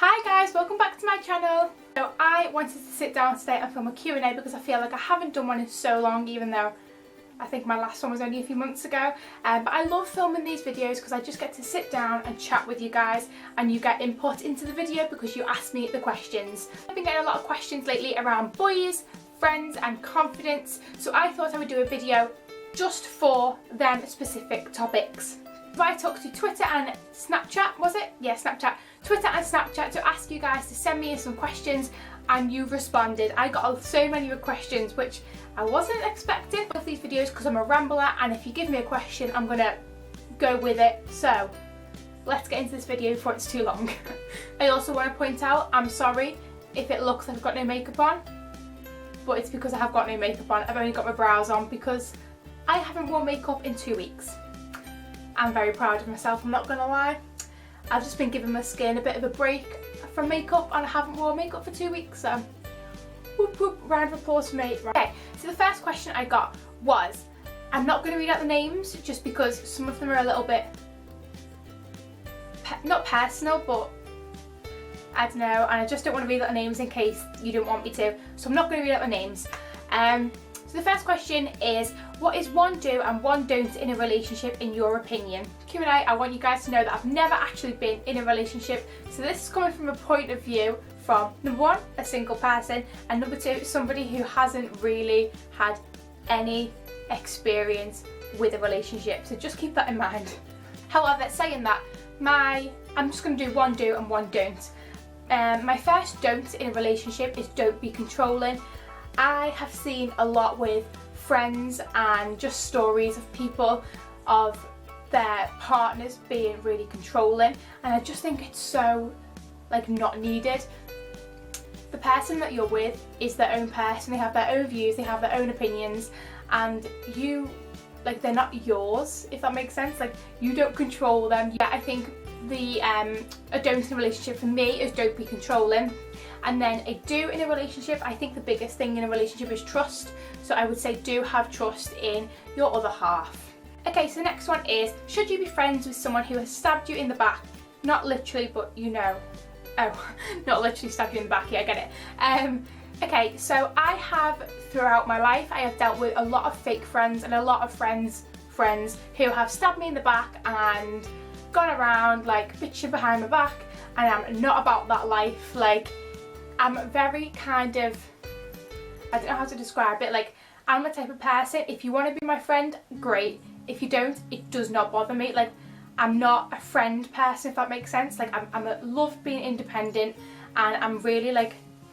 Hi guys, welcome back to my channel. So I wanted to sit down today and film a Q&A because I feel like I haven't done one in so long, even though I think my last one was only a few months ago. But I love filming these videos because I just get to sit down and chat with you guys and you get input into the video because you ask me the questions. I've been getting a lot of questions lately around boys, friends and confidence, so I thought I would do a video just for them specific topics. So I took to Twitter and Snapchat, was it? Yeah, Snapchat. Twitter and Snapchat to ask you guys to send me some questions and you responded. I got so many questions which I wasn't expecting with these videos because I'm a rambler, and if you give me a question I'm gonna go with it. So let's get into this video before it's too long. I also want to point out, I'm sorry if it looks like I've got no makeup on, but it's because I have got no makeup on. I've only got my brows on because I haven't worn makeup in 2 weeks. I'm very proud of myself, I'm not gonna lie. I've just been giving my skin a bit of a break from makeup and I haven't worn makeup for 2 weeks, so whoop whoop, round of applause for me. Right. Okay, so the first question I got was, I'm not going to read out the names just because some of them are a little bit, not personal, but I don't know, and I just don't want to read out the names in case you don't want me to, so I'm not going to read out the names. So the first question is, what is one do and one don't in a relationship in your opinion? Q&A, I want you guys to know that I've never actually been in a relationship, so this is coming from a point of view from, number one, a single person, and number two, somebody who hasn't really had any experience with a relationship, so just keep that in mind. However, saying that, I'm just going to do one do and one don't. My first don't in a relationship is don't be controlling. I have seen a lot with friends and just stories of people of their partners being really controlling, and I just think it's so not needed. The person that you're with is their own person, they have their own views, they have their own opinions, and you, they're not yours, if that makes sense. You don't control them. Yeah, I think the a don't in a relationship for me is don't be controlling. And then a do in a relationship, I think the biggest thing in a relationship is trust. So I would say do have trust in your other half. Okay, so the next one is, should you be friends with someone who has stabbed you in the back? Not literally, but you know. Oh, not literally stabbed you in the back, yeah, I get it. Okay, so I have, throughout my life, I have dealt with a lot of fake friends and a lot of friends who have stabbed me in the back and gone around bitching behind my back, and I'm not about that life. I'm very kind of, I don't know how to describe it, I'm the type of person, if you want to be my friend, great. If you don't, it does not bother me. I'm not a friend person, if that makes sense. I love being independent, and I'm really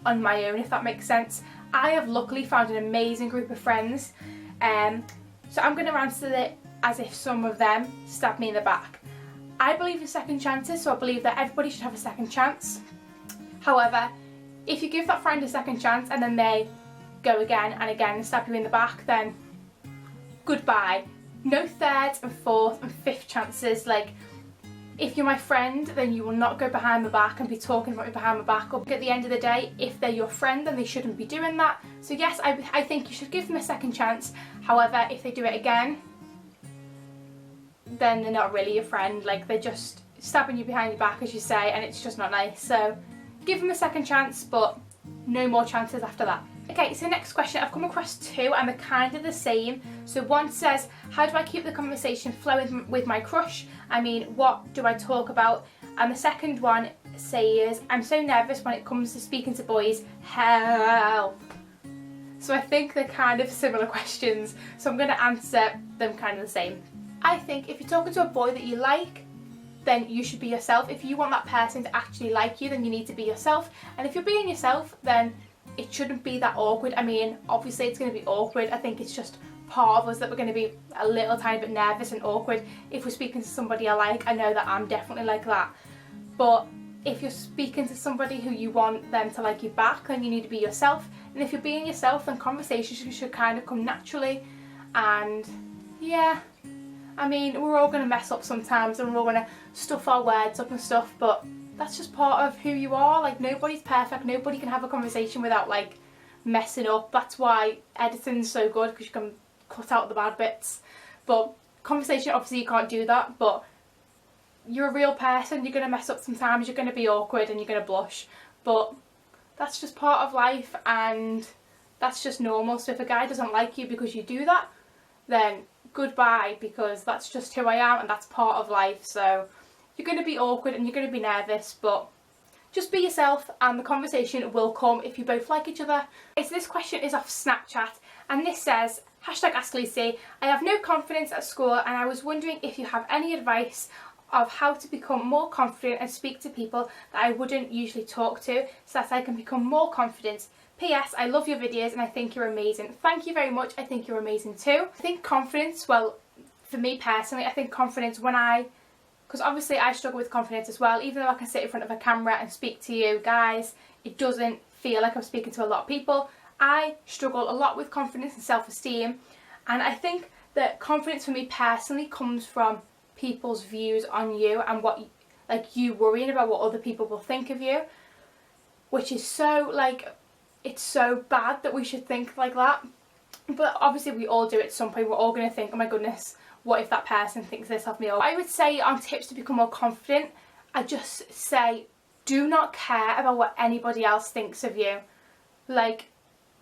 on my own, if that makes sense. I have luckily found an amazing group of friends, so I'm going to answer it as if some of them stabbed me in the back. I believe in second chances, so I believe that everybody should have a second chance. However, if you give that friend a second chance and then they go again and again and stab you in the back, then goodbye. No third and fourth and fifth chances. If you're my friend, then you will not go behind my back and be talking about me behind my back. Or at the end of the day, if they're your friend, then they shouldn't be doing that. So yes, I think you should give them a second chance. However, if they do it again, then they're not really your friend. They're just stabbing you behind your back, as you say, and it's just not nice. So give them a second chance, but no more chances after that. Okay, so next question, I've come across two and they're kind of the same. So one says, how do I keep the conversation flowing with my crush? I mean, what do I talk about? And the second one says, I'm so nervous when it comes to speaking to boys, help. So I think they're kind of similar questions, so I'm going to answer them kind of the same. I think if you're talking to a boy that you like, then you should be yourself. If you want that person to actually like you, then you need to be yourself. And if you're being yourself, then it shouldn't be that awkward. I mean, obviously it's going to be awkward. I think it's just part of us that we're going to be a little tiny bit nervous and awkward if we're speaking to somebody I like. I know that I'm definitely like that. But if you're speaking to somebody who you want them to like you back, then you need to be yourself. And if you're being yourself, then conversations should kind of come naturally. And yeah, I mean, we're all going to mess up sometimes and we're all going to stuff our words up and stuff, but that's just part of who you are. Nobody's perfect, nobody can have a conversation without messing up. That's why editing's so good, because you can cut out the bad bits. But conversation, obviously you can't do that, but you're a real person, you're going to mess up sometimes, you're going to be awkward and you're going to blush, but that's just part of life and that's just normal. So if a guy doesn't like you because you do that, then goodbye, because that's just who I am and that's part of life. So you're going to be awkward and you're going to be nervous, but just be yourself and the conversation will come if you both like each other. Okay, so this question is off Snapchat and this says, #AskLucy, I have no confidence at school and I was wondering if you have any advice of how to become more confident and speak to people that I wouldn't usually talk to so that I can become more confident. PS, I love your videos and I think you're amazing. Thank you very much, I think you're amazing too. I think confidence, well, for me personally, I think confidence because obviously I struggle with confidence as well, even though I can sit in front of a camera and speak to you guys, it doesn't feel like I'm speaking to a lot of people. I struggle a lot with confidence and self-esteem, and I think that confidence for me personally comes from people's views on you and what, like, you worrying about what other people will think of you, which is so, like, it's so bad that we should think like that, but obviously we all do it at some point. We're all going to think, oh my goodness, what if that person thinks this of me? Or I would say on tips to become more confident, I just say, do not care about what anybody else thinks of you. Like,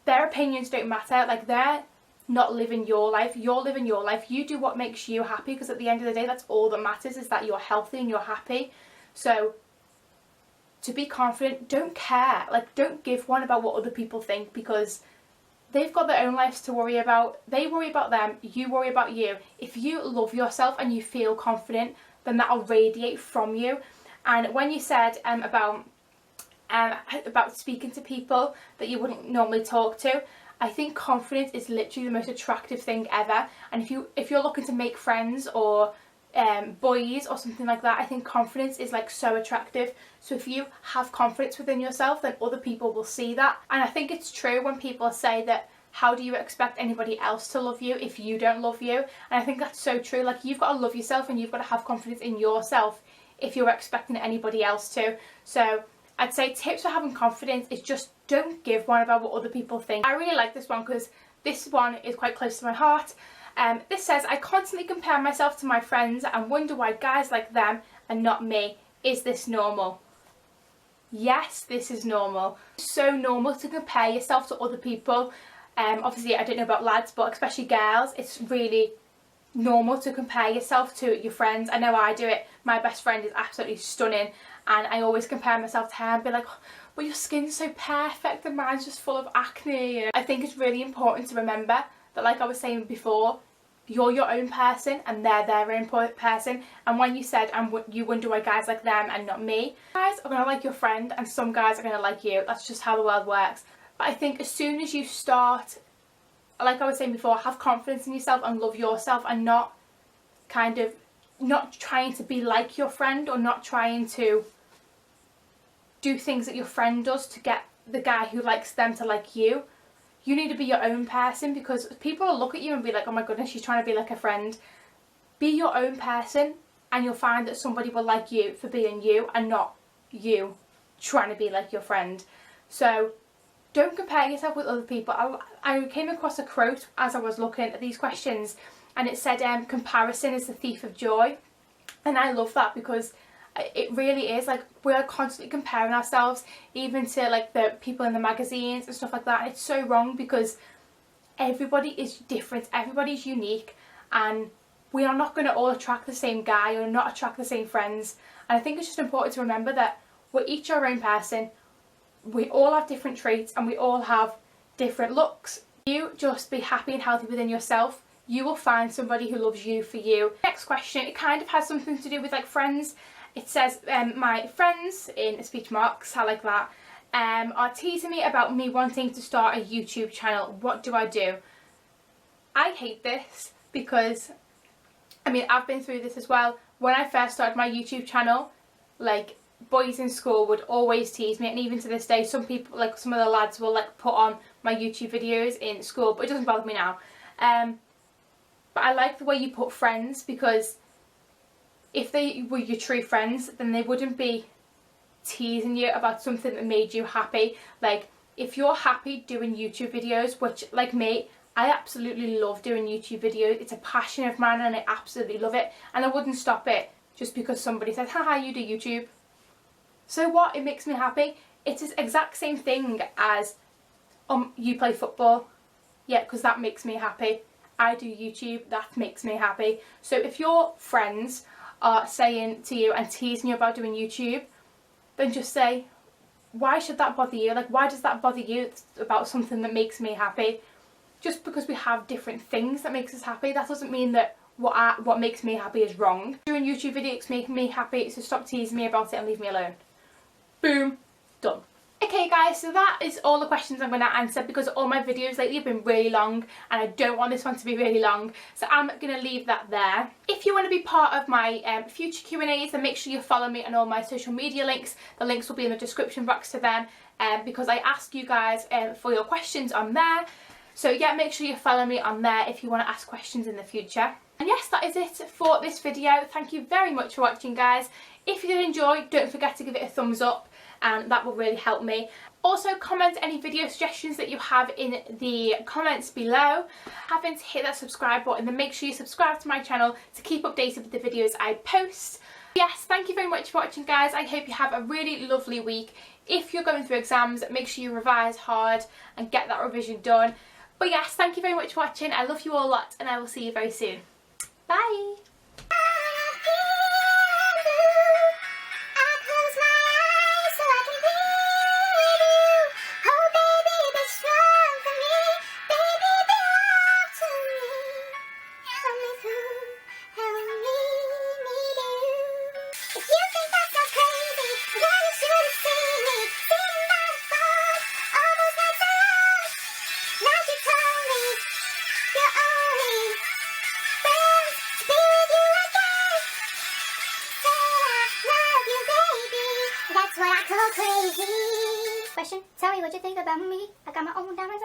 their opinions don't matter. Like, they're not living your life, you're living your life. You do what makes you happy, because at the end of the day, that's all that matters, is that you're healthy and you're happy. So to be confident, don't care. Like, don't give one about what other people think, because they've got their own lives to worry about. They worry about them, you worry about you. If you love yourself and you feel confident, then that'll radiate from you. And when you said about speaking to people that you wouldn't normally talk to, I think confidence is literally the most attractive thing ever. And if you're looking to make friends or boys or something like that, I think confidence is like so attractive. So if you have confidence within yourself, then other people will see that. And I think it's true when people say that, how do you expect anybody else to love you if you don't love you? And I think that's so true. Like, you've got to love yourself and you've got to have confidence in yourself if you're expecting anybody else to. So I'd say tips for having confidence is just don't give one about what other people think. I really like this one because this one is quite close to my heart. This says, I constantly compare myself to my friends and wonder why guys like them and not me. Is this normal? Yes, this is normal. It's so normal to compare yourself to other people. Obviously, I don't know about lads, but especially girls, it's really normal to compare yourself to your friends. I know I do it. My best friend is absolutely stunning and I always compare myself to her and be like, oh, but your skin's so perfect and mine's just full of acne. I think it's really important to remember that, like I was saying before, you're your own person and they're their own person. And when you said, you wonder why guys like them and not me, guys are going to like your friend and some guys are going to like you. That's just how the world works. But I think as soon as you start, like I was saying before, have confidence in yourself and love yourself and not trying to be like your friend or not trying to do things that your friend does to get the guy who likes them to like you. You need to be your own person, because people will look at you and be like, oh my goodness, she's trying to be like a friend. Be your own person and you'll find that somebody will like you for being you and not you trying to be like your friend. So don't compare yourself with other people. I came across a quote as I was looking at these questions and it said, comparison is the thief of joy. And I love that, because it really is. Like, we're constantly comparing ourselves even to like the people in the magazines and stuff like that. It's so wrong, because everybody is different, everybody's unique, and we are not going to all attract the same guy or not attract the same friends. And I think it's just important to remember that we're each our own person. We all have different traits and we all have different looks. You just be happy and healthy within yourself. You will find somebody who loves you for you. Next question, it kind of has something to do with like friends. It says, my friends, in speech marks, I like that, are teasing me about me wanting to start a YouTube channel. What do I do? I hate this, because, I mean, I've been through this as well. When I first started my YouTube channel, like, boys in school would always tease me, and even to this day, some people, like some of the lads, will like put on my YouTube videos in school, but it doesn't bother me now. But I like the way you put friends, because if they were your true friends, then they wouldn't be teasing you about something that made you happy. Like, if you're happy doing YouTube videos, which, like me, I absolutely love doing YouTube videos. It's a passion of mine and I absolutely love it. And I wouldn't stop it just because somebody says, haha, you do YouTube. So what? It makes me happy. It's the exact same thing as you play football. Yeah, because that makes me happy. I do YouTube, that makes me happy. So if your friends are saying to you and teasing you about doing YouTube, then just say, why should that bother you? Like, why does that bother you about something that makes me happy? Just because we have different things that makes us happy, that doesn't mean that what makes me happy is wrong. Doing YouTube videos make me happy, so stop teasing me about it and leave me alone. Boom, done. Okay guys, so that is all the questions I'm going to answer because all my videos lately have been really long and I don't want this one to be really long, so I'm going to leave that there. If you want to be part of my future Q&As, then make sure you follow me on all my social media links. The links will be in the description box to them because I ask you guys for your questions on there. So yeah, make sure you follow me on there if you want to ask questions in the future. And yes, that is it for this video. Thank you very much for watching, guys. If you did enjoy, don't forget to give it a thumbs up, and that will really help me. Also, comment any video suggestions that you have in the comments below. Haven't hit that subscribe button, then make sure you subscribe to my channel to keep updated with the videos I post. Yes, thank you very much for watching, guys. I hope you have a really lovely week. If you're going through exams, make sure you revise hard and get that revision done. But yes, thank you very much for watching. I love you all a lot, and I will see you very soon. Bye! That's what I call crazy. Question, tell me what you think about me. I got my own diamonds.